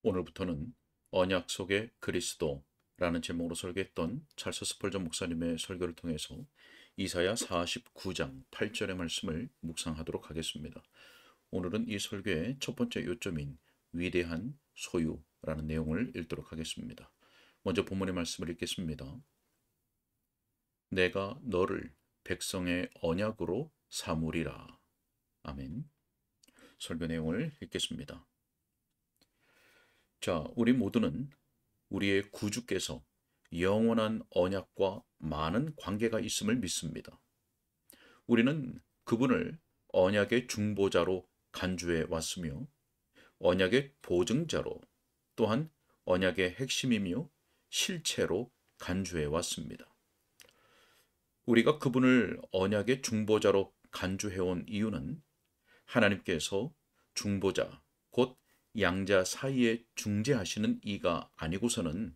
오늘부터는 언약 속의 그리스도라는 제목으로 설교했던 찰스 스펄전 목사님의 설교를 통해서 이사야 49장 8절의 말씀을 묵상하도록 하겠습니다. 오늘은 이 설교의 첫 번째 요점인 위대한 소유라는 내용을 읽도록 하겠습니다. 먼저 본문의 말씀을 읽겠습니다. 내가 너를 백성의 언약으로 삼으리라. 아멘. 설교 내용을 읽겠습니다. 자, 우리 모두는 우리의 구주께서 영원한 언약과 많은 관계가 있음을 믿습니다. 우리는 그분을 언약의 중보자로 간주해 왔으며 언약의 보증자로 또한 언약의 핵심이며 실체로 간주해 왔습니다. 우리가 그분을 언약의 중보자로 간주해 온 이유는 하나님께서 중보자, 곧 양자 사이에 중재하시는 이가 아니고서는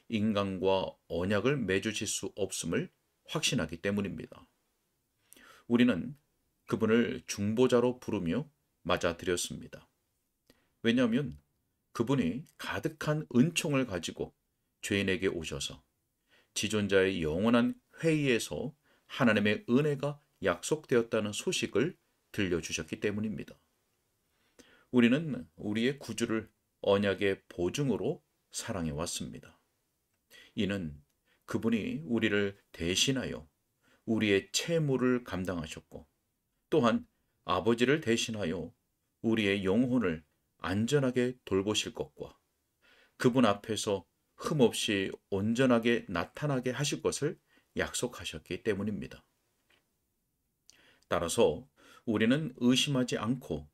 인간과 언약을 맺으실 수 없음을 확신하기 때문입니다. 우리는 그분을 중보자로 부르며 맞아들였습니다. 왜냐하면 그분이 가득한 은총을 가지고 죄인에게 오셔서 지존자의 영원한 회의에서 하나님의 은혜가 약속되었다는 소식을 들려주셨기 때문입니다. 우리는 우리의 구주를 언약의 보증으로 사랑해 왔습니다. 이는 그분이 우리를 대신하여 우리의 채무를 감당하셨고 또한 아버지를 대신하여 우리의 영혼을 안전하게 돌보실 것과 그분 앞에서 흠없이 온전하게 나타나게 하실 것을 약속하셨기 때문입니다. 따라서 우리는 의심하지 않고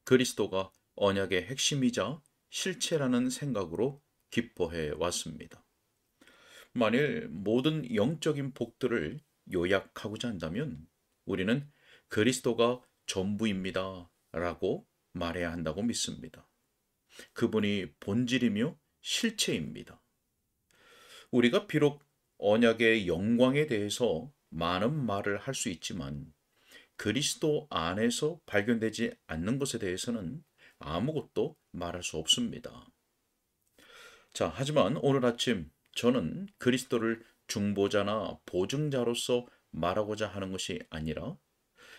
그리스도가 언약의 핵심이자 실체라는 생각으로 기뻐해 왔습니다. 만일 모든 영적인 복들을 요약하고자 한다면 우리는 그리스도가 전부입니다 라고 말해야 한다고 믿습니다. 그분이 본질이며 실체입니다. 우리가 비록 언약의 영광에 대해서 많은 말을 할 수 있지만 그리스도 안에서 발견되지 않는 것에 대해서는 아무것도 말할 수 없습니다. 자, 하지만 오늘 아침 저는 그리스도를 중보자나 보증자로서 말하고자 하는 것이 아니라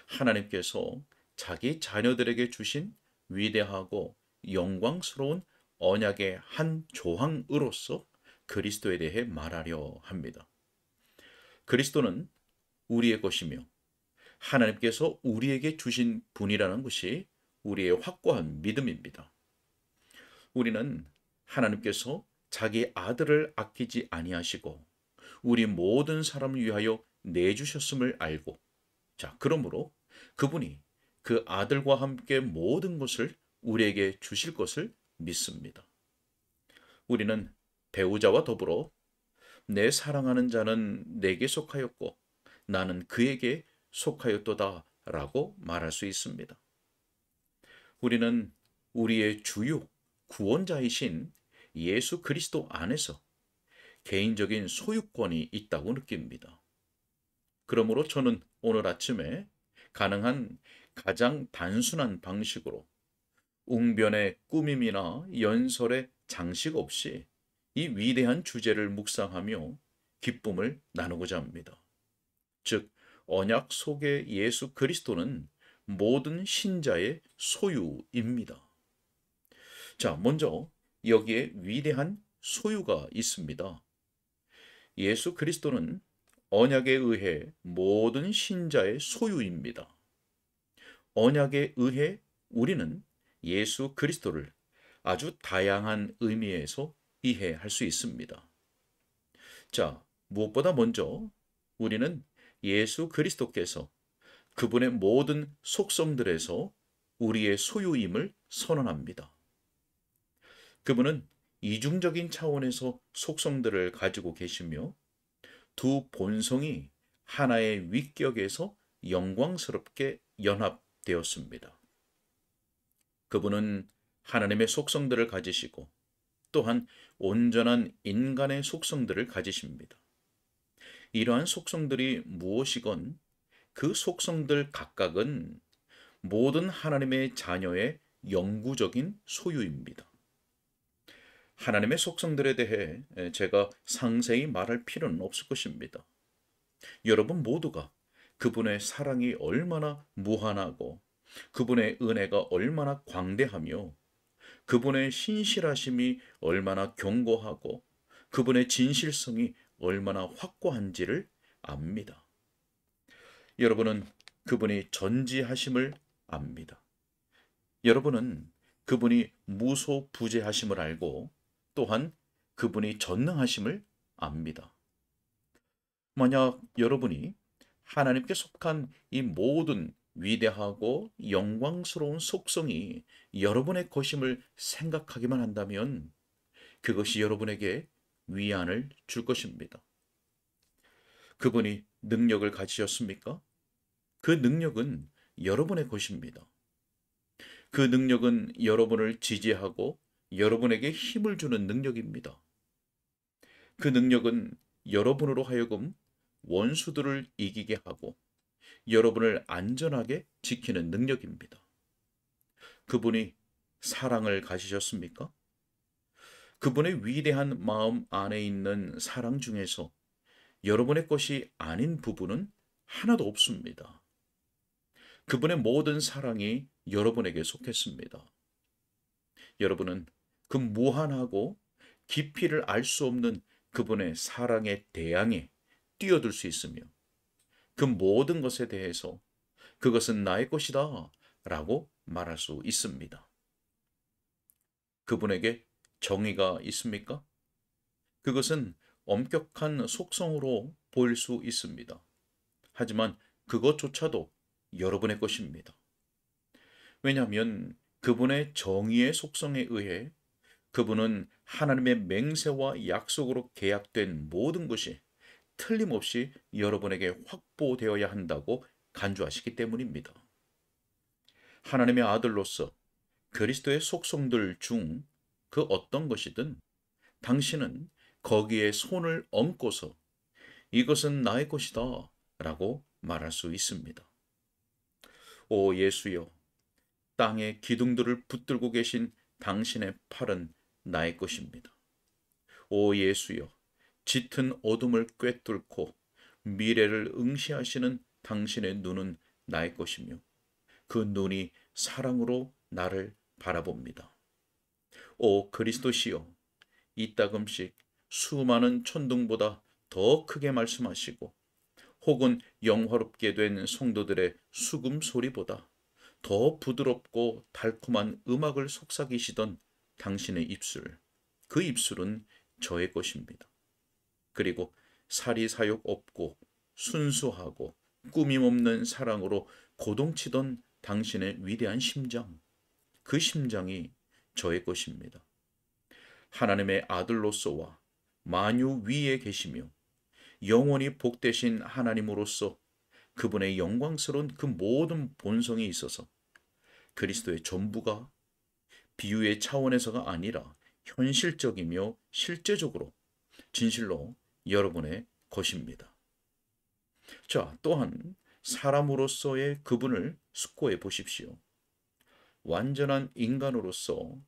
하나님께서 자기 자녀들에게 주신 위대하고 영광스러운 언약의 한 조항으로서 그리스도에 대해 말하려 합니다. 그리스도는 우리의 것이며 하나님께서 우리에게 주신 분이라는 것이 우리의 확고한 믿음입니다. 우리는 하나님께서 자기 아들을 아끼지 아니하시고 우리 모든 사람을 위하여 내주셨음을 알고 그러므로 그분이 그 아들과 함께 모든 것을 우리에게 주실 것을 믿습니다. 우리는 배우자와 더불어 내 사랑하는 자는 내게 속하였고 나는 그에게 속하였도다 라고 말할 수 있습니다. 우리는 우리의 주요 구원자이신 예수 그리스도 안에서 개인적인 소유권이 있다고 느낍니다. 그러므로 저는 오늘 아침에 가능한 가장 단순한 방식으로 웅변의 꾸밈이나 연설의 장식 없이 이 위대한 주제를 묵상하며 기쁨을 나누고자 합니다. 즉, 언약 속의 예수 그리스도는 모든 신자의 소유입니다. 자, 먼저 여기에 위대한 소유가 있습니다. 예수 그리스도는 언약에 의해 모든 신자의 소유입니다. 언약에 의해 우리는 예수 그리스도를 아주 다양한 의미에서 이해할 수 있습니다. 자, 무엇보다 먼저 우리는 예수 그리스도께서 그분의 모든 속성들에서 우리의 소유임을 선언합니다. 그분은 이중적인 차원에서 속성들을 가지고 계시며 두 본성이 하나의 위격에서 영광스럽게 연합되었습니다. 그분은 하나님의 속성들을 가지시고 또한 온전한 인간의 속성들을 가지십니다. 이러한 속성들이 무엇이건 그 속성들 각각은 모든 하나님의 자녀의 영구적인 소유입니다. 하나님의 속성들에 대해 제가 상세히 말할 필요는 없을 것입니다. 여러분 모두가 그분의 사랑이 얼마나 무한하고 그분의 은혜가 얼마나 광대하며 그분의 신실하심이 얼마나 견고하고 그분의 진실성이 얼마나 확고한지를 압니다. 여러분은 그분이 전지하심을 압니다. 여러분은 그분이 무소부재하심을 알고 또한 그분이 전능하심을 압니다. 만약 여러분이 하나님께 속한 이 모든 위대하고 영광스러운 속성이 여러분의 것임을 생각하기만 한다면 그것이 여러분에게 위안을 줄 것입니다. 그분이 능력을 가지셨습니까? 그 능력은 여러분의 것입니다. 그 능력은 여러분을 지지하고 여러분에게 힘을 주는 능력입니다. 그 능력은 여러분으로 하여금 원수들을 이기게 하고 여러분을 안전하게 지키는 능력입니다. 그분이 사랑을 가지셨습니까? 그분의 위대한 마음 안에 있는 사랑 중에서 여러분의 것이 아닌 부분은 하나도 없습니다. 그분의 모든 사랑이 여러분에게 속했습니다. 여러분은 그 무한하고 깊이를 알 수 없는 그분의 사랑의 대양에 뛰어들 수 있으며 그 모든 것에 대해서 그것은 나의 것이다 라고 말할 수 있습니다. 그분에게 정의가 있습니까? 그것은 엄격한 속성으로 보일 수 있습니다. 하지만 그것조차도 여러분의 것입니다. 왜냐하면 그분의 정의의 속성에 의해 그분은 하나님의 맹세와 약속으로 계약된 모든 것이 틀림없이 여러분에게 확보되어야 한다고 간주하시기 때문입니다. 하나님의 아들로서 그리스도의 속성들 중 그 어떤 것이든 당신은 거기에 손을 얹고서 이것은 나의 것이다 라고 말할 수 있습니다. 오 예수여, 땅의 기둥들을 붙들고 계신 당신의 팔은 나의 것입니다. 오 예수여, 짙은 어둠을 꿰뚫고 미래를 응시하시는 당신의 눈은 나의 것이며 그 눈이 사랑으로 나를 바라봅니다. 오 그리스도시여, 이따금씩 수많은 천둥보다 더 크게 말씀하시고 혹은 영화롭게 된 성도들의 수금 소리보다 더 부드럽고 달콤한 음악을 속삭이시던 당신의 입술, 그 입술은 저의 것입니다. 그리고 사리사욕 없고 순수하고 꾸밈없는 사랑으로 고동치던 당신의 위대한 심장, 그 심장이 저의 것입니다. 하나님의 아들로서와 만유 위에 계시며 영원히 복되신 하나님으로서 그분의 영광스러운 그 모든 본성이 있어서 그리스도의 전부가 비유의 차원에서가 아니라 현실적이며 실제적으로 진실로 여러분의 것입니다. 자, 또한 사람으로서의 그분을 숙고해 보십시오. 완전한 인간으로서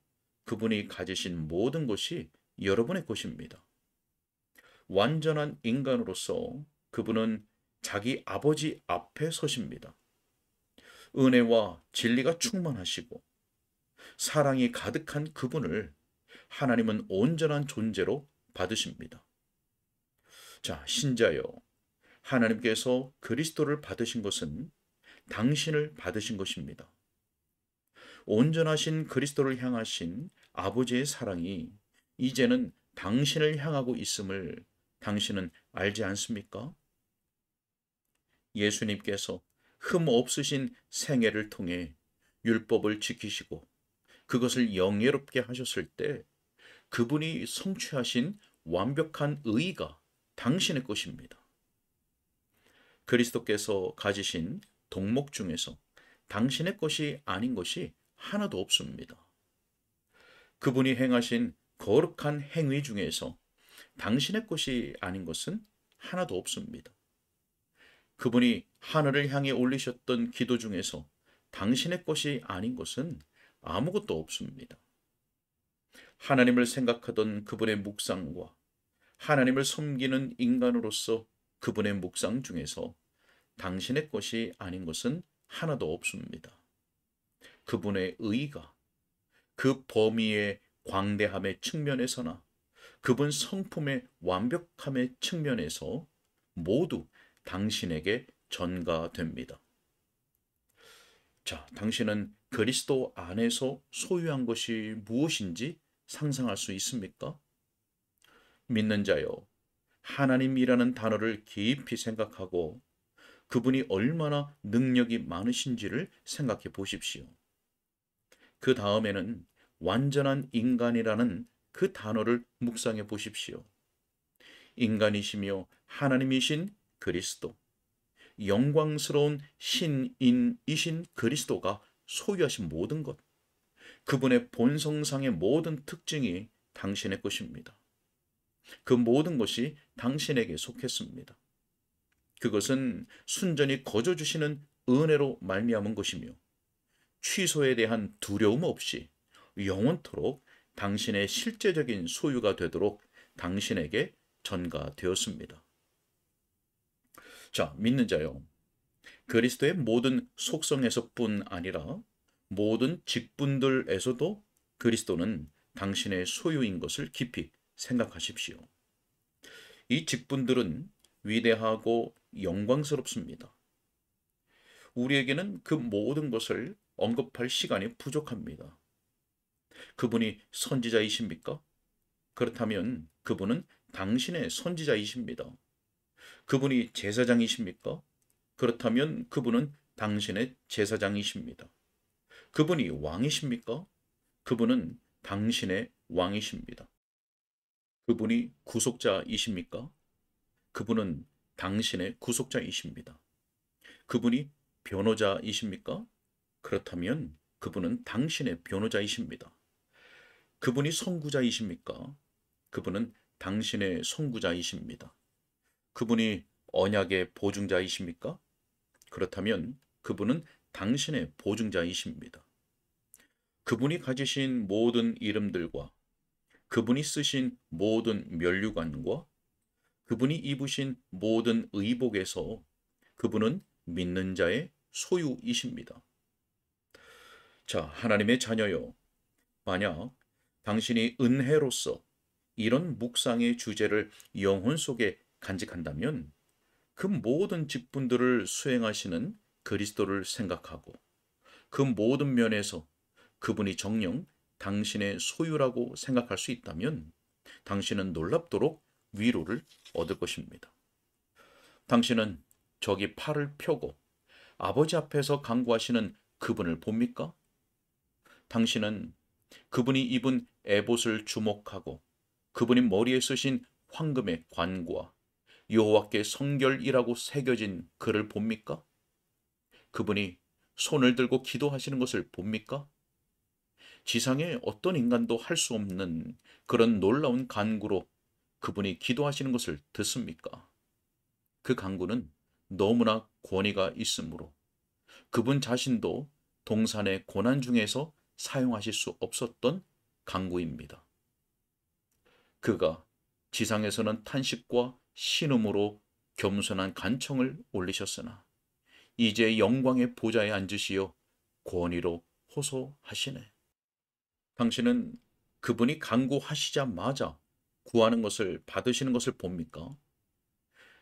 그분이 가지신 모든 것이 여러분의 것입니다. 완전한 인간으로서 그분은 자기 아버지 앞에 서십니다. 은혜와 진리가 충만하시고 사랑이 가득한 그분을 하나님은 온전한 존재로 받으십니다. 자, 신자여, 하나님께서 그리스도를 받으신 것은 당신을 받으신 것입니다. 온전하신 그리스도를 향하신 아버지의 사랑이 이제는 당신을 향하고 있음을 당신은 알지 않습니까? 예수님께서 흠 없으신 생애를 통해 율법을 지키시고 그것을 영예롭게 하셨을 때 그분이 성취하신 완벽한 의가 당신의 것입니다. 그리스도께서 가지신 동목 중에서 당신의 것이 아닌 것이 하나도 없습니다. 그분이 행하신 거룩한 행위 중에서 당신의 것이 아닌 것은 하나도 없습니다. 그분이 하늘을 향해 올리셨던 기도 중에서 당신의 것이 아닌 것은 아무것도 없습니다. 하나님을 생각하던 그분의 묵상과 하나님을 섬기는 인간으로서 그분의 묵상 중에서 당신의 것이 아닌 것은 하나도 없습니다. 그분의 의가 그 범위의 광대함의 측면에서나 그분 성품의 완벽함의 측면에서 모두 당신에게 전가됩니다. 자, 당신은 그리스도 안에서 소유한 것이 무엇인지 상상할 수 있습니까? 믿는 자여, 하나님이라는 단어를 깊이 생각하고 그분이 얼마나 능력이 많으신지를 생각해 보십시오. 그 다음에는 완전한 인간이라는 그 단어를 묵상해 보십시오. 인간이시며 하나님이신 그리스도, 영광스러운 신인이신 그리스도가 소유하신 모든 것, 그분의 본성상의 모든 특징이 당신의 것입니다. 그 모든 것이 당신에게 속했습니다. 그것은 순전히 거저 주시는 은혜로 말미암은 것이며 취소에 대한 두려움 없이 영원토록 당신의 실제적인 소유가 되도록 당신에게 전가되었습니다. 자, 믿는 자요. 그리스도의 모든 속성에서뿐 아니라 모든 직분들에서도 그리스도는 당신의 소유인 것을 깊이 생각하십시오. 이 직분들은 위대하고 영광스럽습니다. 우리에게는 그 모든 것을 언급할 시간이 부족합니다. 그분이 선지자이십니까? 그렇다면 그분은 당신의 선지자이십니다. 그분이 제사장이십니까? 그렇다면 그분은 당신의 제사장이십니다. 그분이 왕이십니까? 그분은 당신의 왕이십니다. 그분이 구속자이십니까? 그분은 당신의 구속자이십니다. 그분이 변호자이십니까? 그렇다면 그분은 당신의 변호자이십니다. 그분이 선구자이십니까? 그분은 당신의 선구자이십니다. 그분이 언약의 보증자이십니까? 그렇다면 그분은 당신의 보증자이십니다. 그분이 가지신 모든 이름들과 그분이 쓰신 모든 면류관과 그분이 입으신 모든 의복에서 그분은 믿는 자의 소유이십니다. 자, 하나님의 자녀요. 만약 당신이 은혜로서 이런 묵상의 주제를 영혼 속에 간직한다면 그 모든 직분들을 수행하시는 그리스도를 생각하고 그 모든 면에서 그분이 정녕 당신의 소유라고 생각할 수 있다면 당신은 놀랍도록 위로를 얻을 것입니다. 당신은 저기 팔을 펴고 아버지 앞에서 간구하시는 그분을 봅니까? 당신은 그분이 입은 에봇을 주목하고 그분이 머리에 쓰신 황금의 관과 여호와께 성결이라고 새겨진 글을 봅니까? 그분이 손을 들고 기도하시는 것을 봅니까? 지상에 어떤 인간도 할 수 없는 그런 놀라운 간구로 그분이 기도하시는 것을 듣습니까? 그 간구는 너무나 권위가 있으므로 그분 자신도 동산의 고난 중에서 사용하실 수 없었던 간구입니다. 그가 지상에서는 탄식과 신음으로 겸손한 간청을 올리셨으나 이제 영광의 보좌에 앉으시어 권위로 호소하시네. 당신은 그분이 간구하시자마자 구하는 것을 받으시는 것을 봅니까?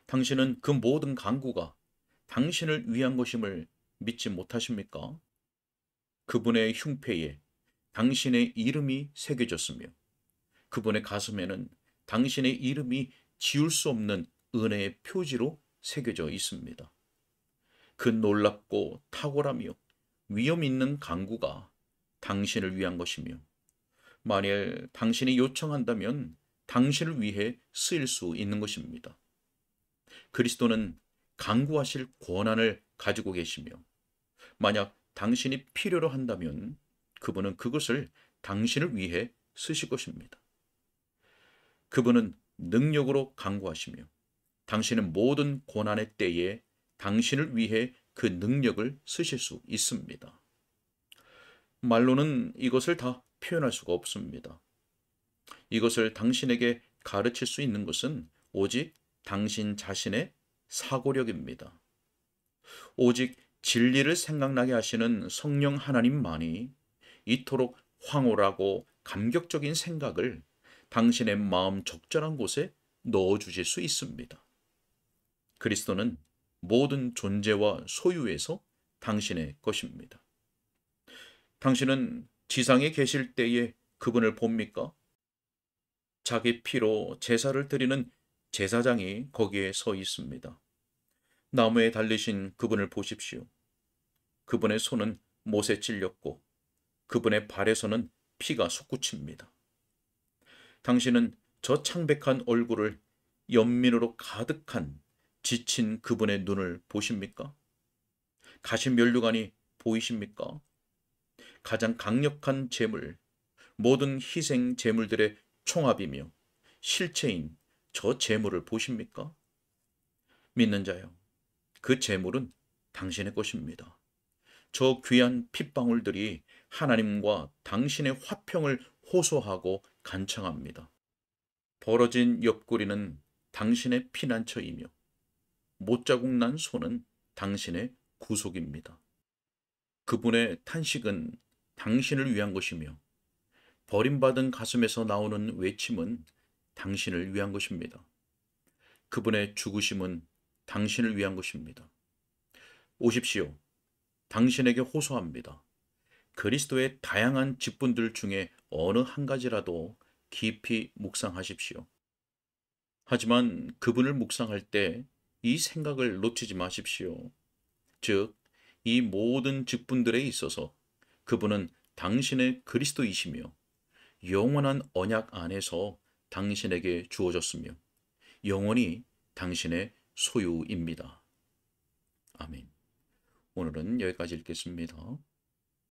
당신은 그 모든 간구가 당신을 위한 것임을 믿지 못하십니까? 그분의 흉패에 당신의 이름이 새겨졌으며 그분의 가슴에는 당신의 이름이 지울 수 없는 은혜의 표지로 새겨져 있습니다. 그 놀랍고 탁월하며 위험 있는 간구가 당신을 위한 것이며 만일 당신이 요청한다면 당신을 위해 쓰일 수 있는 것입니다. 그리스도는 간구하실 권한을 가지고 계시며 만약 당신이 필요로 한다면 그분은 그것을 당신을 위해 쓰실 것입니다. 그분은 능력으로 간구하시며 당신은 모든 고난의 때에 당신을 위해 그 능력을 쓰실 수 있습니다. 말로는 이것을 다 표현할 수가 없습니다. 이것을 당신에게 가르칠 수 있는 것은 오직 당신 자신의 사고력입니다. 오직 진리를 생각나게 하시는 성령 하나님만이 이토록 황홀하고 감격적인 생각을 당신의 마음 적절한 곳에 넣어주실 수 있습니다. 그리스도는 모든 존재와 소유에서 당신의 것입니다. 당신은 지상에 계실 때에 그분을 봅니까? 자기 피로 제사를 드리는 제사장이 거기에 서 있습니다. 나무에 달리신 그분을 보십시오. 그분의 손은 못에 찔렸고 그분의 발에서는 피가 솟구칩니다. 당신은 저 창백한 얼굴을 연민으로 가득한 지친 그분의 눈을 보십니까? 가신 면류관이 보이십니까? 가장 강력한 제물, 모든 희생 제물들의 총합이며 실체인 저 제물을 보십니까? 믿는 자여, 그 제물은 당신의 것입니다. 저 귀한 핏방울들이 하나님과 당신의 화평을 호소하고 간청합니다. 벌어진 옆구리는 당신의 피난처이며 못자국 난 손은 당신의 구속입니다. 그분의 탄식은 당신을 위한 것이며 버림받은 가슴에서 나오는 외침은 당신을 위한 것입니다. 그분의 죽으심은 당신을 위한 것입니다. 오십시오. 당신에게 호소합니다. 그리스도의 다양한 직분들 중에 어느 한 가지라도 깊이 묵상하십시오. 하지만 그분을 묵상할 때 이 생각을 놓치지 마십시오. 즉, 이 모든 직분들에 있어서 그분은 당신의 그리스도이시며 영원한 언약 안에서 당신에게 주어졌으며 영원히 당신의 소유입니다. 아멘. 오늘은 여기까지 읽겠습니다.